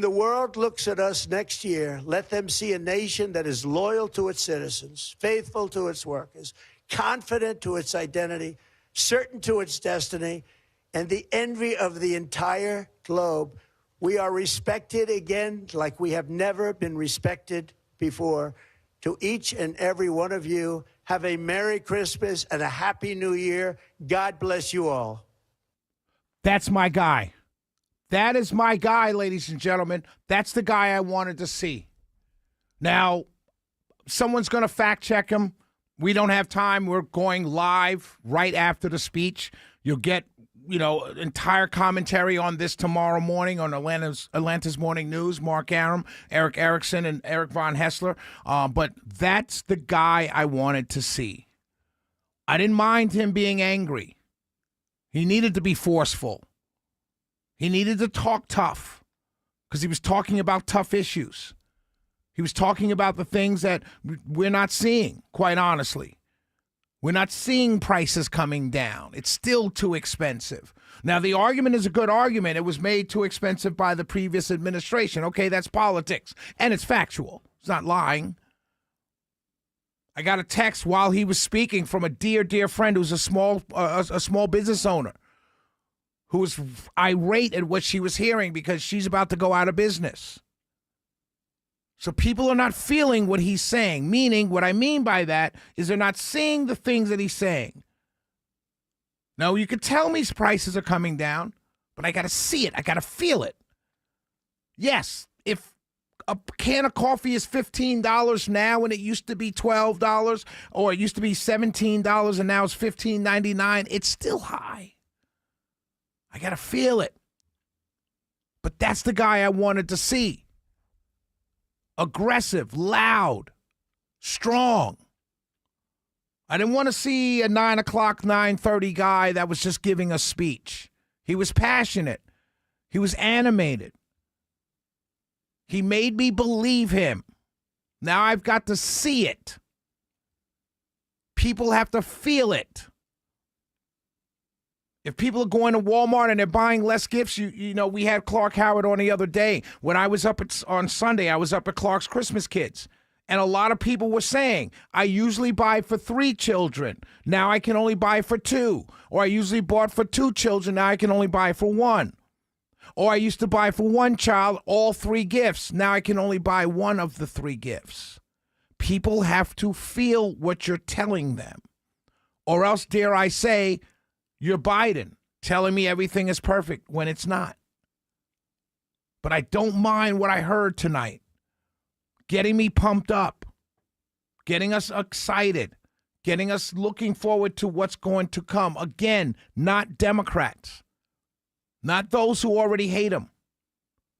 the world looks at us next year, let them see a nation that is loyal to its citizens, faithful to its workers, confident to its identity, certain to its destiny, and the envy of the entire globe. We are respected again like we have never been respected before. To each and every one of you, have a Merry Christmas and a Happy New Year. God bless you all. That's my guy. That is my guy, ladies and gentlemen. That's the guy I wanted to see. Now, someone's going to fact check him. We don't have time. We're going live right after the speech. You'll get, entire commentary on this tomorrow morning on Atlanta's Morning News. Mark Arum, Eric Erickson, and Eric Von Hessler. But that's the guy I wanted to see. I didn't mind him being angry. He needed to be forceful. He needed to talk tough because he was talking about tough issues. He was talking about the things that we're not seeing, quite honestly. We're not seeing prices coming down. It's still too expensive. Now, the argument is a good argument. It was made too expensive by the previous administration. Okay, that's politics. And it's factual. It's not lying. I got a text while he was speaking from a dear friend who's a small business owner who was irate at what she was hearing because she's about to go out of business. So people are not feeling what he's saying, meaning what I mean by that is they're not seeing the things that he's saying. Now, you could tell me prices are coming down, but I got to see it. I got to feel it. Yes, if a can of coffee is $15 now and it used to be $12, or it used to be $17 and now it's $15.99, it's still high. I got to feel it. But that's the guy I wanted to see. Aggressive, loud, strong. I didn't want to see a 9 o'clock, 9:30 guy that was just giving a speech. He was passionate. He was animated. He made me believe him. Now I've got to see it. People have to feel it. If people are going to Walmart and they're buying less gifts, we had Clark Howard on the other day. When I was up on Sunday, I was up at Clark's Christmas Kids. And a lot of people were saying, I usually buy for 3 children. Now I can only buy for 2. Or I usually bought for 2 children. Now I can only buy for 1. Or I used to buy for 1 child all 3 gifts. Now I can only buy 1 of the 3 gifts. People have to feel what you're telling them. Or else, dare I say, you're Biden telling me everything is perfect when it's not. But I don't mind what I heard tonight. Getting me pumped up. Getting us excited. Getting us looking forward to what's going to come. Again, not Democrats. Not those who already hate him.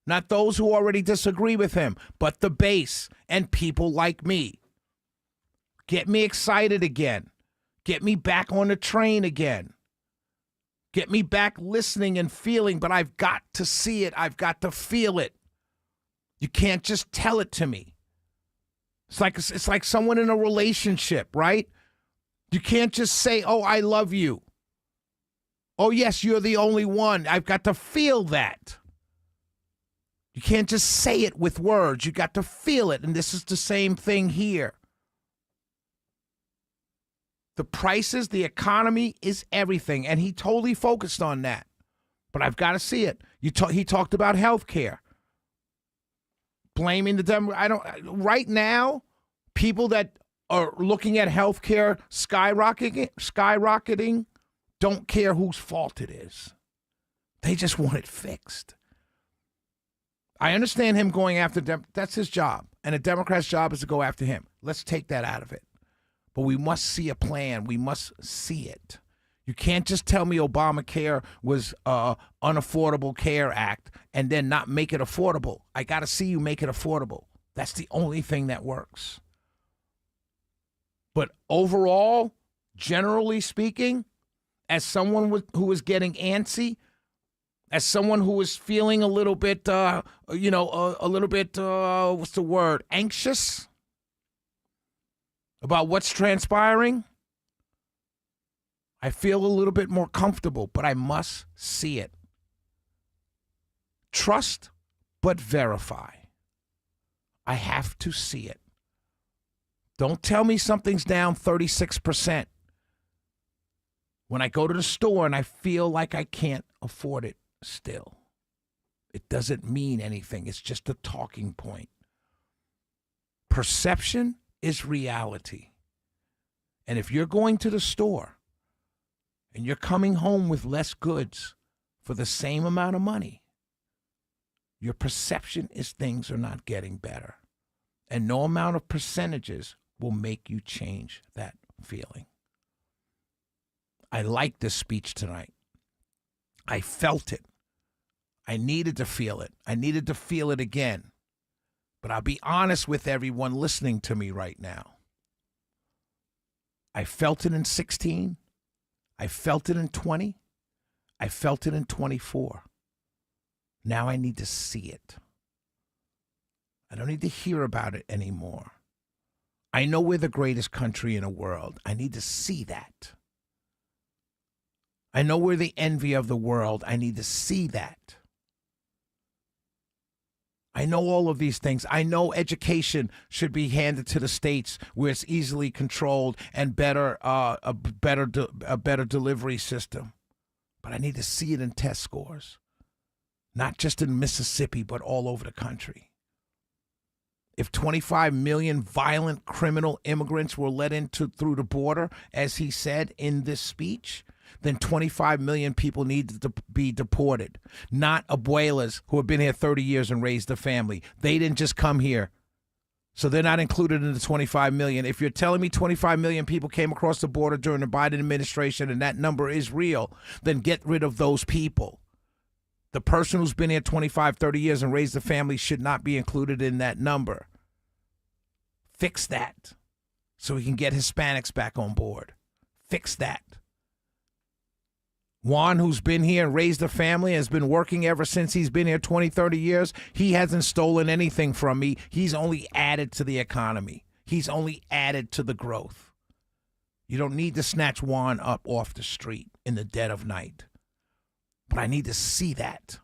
Not those who already disagree with him. But the base and people like me. Get me excited again. Get me back on the train again. Get me back listening and feeling, but I've got to see it. I've got to feel it. You can't just tell it to me. It's like someone in a relationship, right? You can't just say, oh, I love you. Oh, yes, you're the only one. I've got to feel that. You can't just say it with words. You got to feel it, and this is the same thing here. The prices, the economy is everything, and he totally focused on that. But I've got to see it. He talked about health care. Blaming the Democrats. Right now, people that are looking at health care skyrocketing don't care whose fault it is. They just want it fixed. I understand him going after them. That's his job. And a Democrat's job is to go after him. Let's take that out of it. But we must see a plan. We must see it. You can't just tell me Obamacare was Unaffordable Care Act and then not make it affordable. I got to see you make it affordable. That's the only thing that works. But overall, generally speaking, as someone who is getting antsy, as someone who is feeling a little bit, what's the word, anxious about what's transpiring, I feel a little bit more comfortable, but I must see it. Trust but verify. I have to see it. Don't tell me something's down 36% when I go to the store and I feel like I can't afford it still. It doesn't mean anything. It's just a talking point. Perception is reality. And if you're going to the store and you're coming home with less goods for the same amount of money, your perception is things are not getting better. And no amount of percentages will make you change that feeling. I liked this speech tonight. I felt it. I needed to feel it. I needed to feel it again. But I'll be honest with everyone listening to me right now. I felt it in 16. I felt it in 20. I felt it in 24. Now I need to see it. I don't need to hear about it anymore. I know we're the greatest country in the world. I need to see that. I know we're the envy of the world. I need to see that. I know all of these things. I know education should be handed to the states where it's easily controlled and a better delivery system. But I need to see it in test scores, not just in Mississippi, but all over the country. If 25 million violent criminal immigrants were let through the border, as he said in this speech, then 25 million people need to be deported. Not abuelas who have been here 30 years and raised a family. They didn't just come here. So they're not included in the 25 million. If you're telling me 25 million people came across the border during the Biden administration and that number is real, then get rid of those people. The person who's been here 25, 30 years and raised a family should not be included in that number. Fix that so we can get Hispanics back on board. Fix that. Juan, who's been here and raised a family, has been working ever since he's been here 20, 30 years. He hasn't stolen anything from me. He's only added to the economy. He's only added to the growth. You don't need to snatch Juan up off the street in the dead of night. But I need to see that.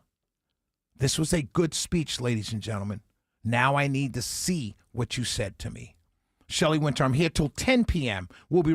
This was a good speech, ladies and gentlemen. Now I need to see what you said to me. Shelley Winter, I'm here till 10 p.m. We'll be